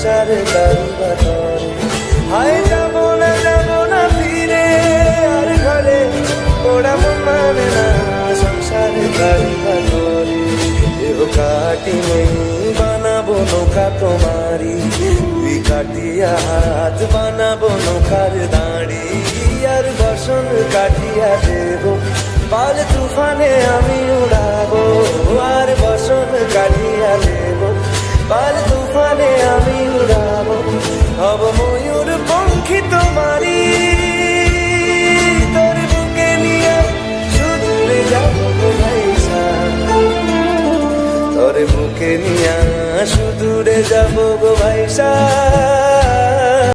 সংসার কারিবা তরে। হায় যাবো না ফিরে আর ঘরে, ওরা মন মানে না সংসার কারিবা তরে। দেহ কাটি নেই বানাবো নৌকা তোমারি, দুই কাটিয়া হাত বানাবো নৌকার দাঁড়ি। আর বসন কাটিয়া দেব পাল তুফানে আমি উড়াবো, আর বসন কাটিয়া দেব পাল তুফানে আমি উড়াবো। হব ময়ূর পঙ্খী তোমারি, তোর বুকে নিয়ে সুদূরে যাবো গো ভাইসা, তোর বুকে নিয়ে সুদূরে যাবো গো ভাইসা।